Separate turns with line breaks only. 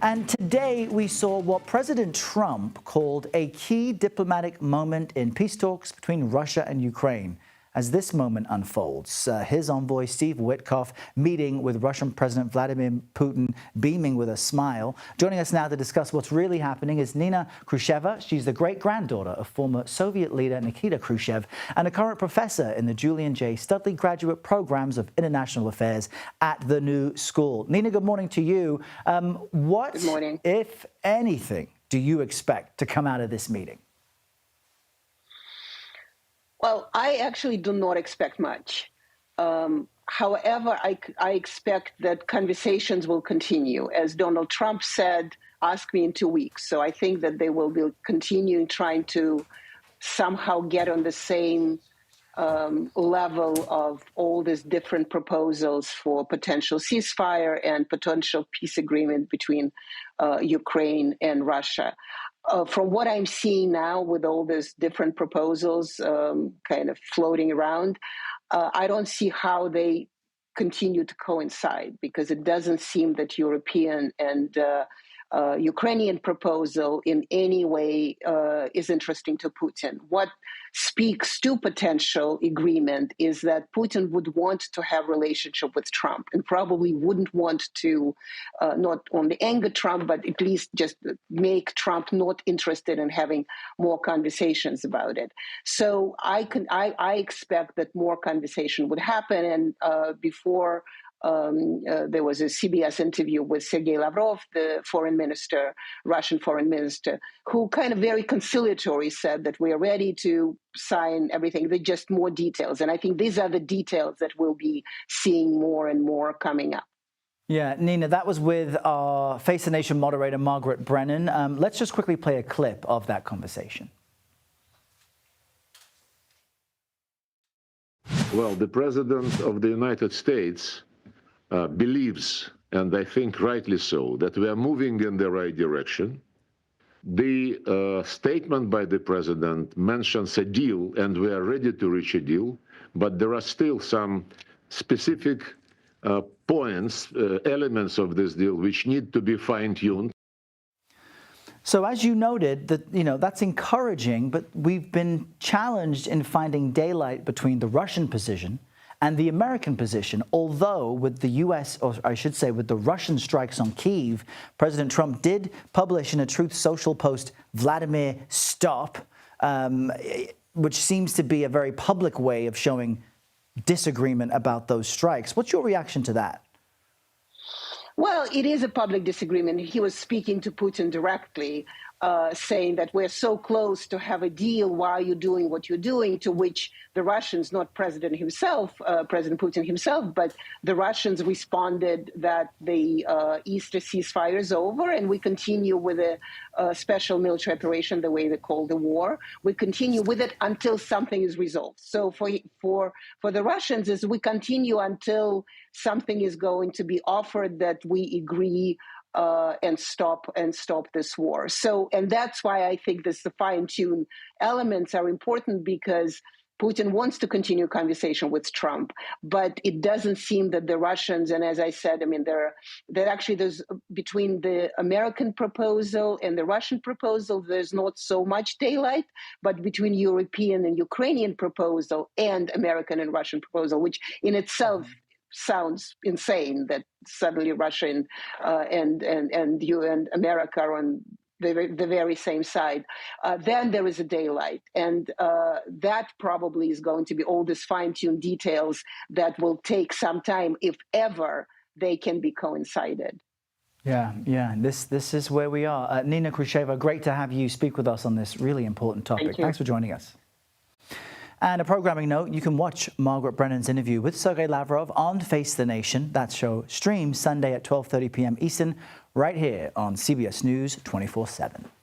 And today we saw what President Trump called a key diplomatic moment in peace talks between Russia and Ukraine. As this moment unfolds, his envoy, Steve Witkoff, meeting with Russian President Vladimir Putin, beaming with a smile. Joining us now to discuss what's really happening is Nina Krushcheva. She's the great-granddaughter of former Soviet leader Nikita Khrushchev and a current professor in the Julian J. Studley Graduate Programs of International Affairs at the New School. Nina, good morning to you. What,
good morning,
if anything, do you expect to come out of this meeting?
Well, I actually do not expect much. However, I expect that conversations will continue. As Donald Trump said, ask me in 2 weeks. So I think that they will be continuing trying to somehow get on the same level of all these different proposals for potential ceasefire and potential peace agreement between Ukraine and Russia. From what I'm seeing now with all these different proposals kind of floating around, I don't see how they continue to coincide, because it doesn't seem that European and Ukrainian proposal in any way is interesting to Putin. What speaks to potential agreement is that Putin would want to have relationship with Trump and probably wouldn't want to not only anger Trump, but at least just make Trump not interested in having more conversations about it. So I expect that more conversation would happen. And before there was a CBS interview with Sergei Lavrov, the foreign minister, Russian foreign minister, who kind of very conciliatory said that we are ready to sign everything. They're just more details. And I think these are the details that we'll be seeing more and more coming up.
Yeah, Nina, that was with our Face the Nation moderator, Margaret Brennan. Let's just quickly play a clip of that conversation.
Well, the President of the United States believes, and I think rightly so, that we are moving in the right direction. The statement by the President mentions a deal, and we are ready to reach a deal, but there are still some specific points, elements of this deal which need to be fine-tuned.
So as you noted, that's encouraging, but we've been challenged in finding daylight between the Russian position and the American position, although with the U.S., or I should say with the Russian strikes on Kyiv, President Trump did publish in a Truth Social post, Vladimir, stop, which seems to be a very public way of showing disagreement about those strikes. What's your reaction to that?
Well, it is a public disagreement. He was speaking to Putin directly, saying that we're so close to have a deal. Why are you doing what you're doing? To which the Russians, not President himself, President Putin himself, but the Russians responded that the Easter ceasefire is over and we continue with a special military operation, the way they call the war. We continue with it until something is resolved. So for the Russians, is we continue until something is going to be offered that we agree and stop this war. So, and that's why I think the fine-tuned elements are important, because Putin wants to continue conversation with Trump, but it doesn't seem that the Russians, and as I said, I mean, there's between the American proposal and the Russian proposal, there's not so much daylight, but between European and Ukrainian proposal and American and Russian proposal, which in itself sounds insane that suddenly Russia and you and America are on the very same side. Then there is a daylight, and that probably is going to be all these fine-tuned details that will take some time, if ever they can be coincided.
Yeah. This is where we are. Nina Krushcheva, great to have you speak with us on this really important topic. Thanks for joining us. And a programming note, you can watch Margaret Brennan's interview with Sergei Lavrov on Face the Nation. That show streams Sunday at 12:30 p.m. Eastern, right here on CBS News 24/7.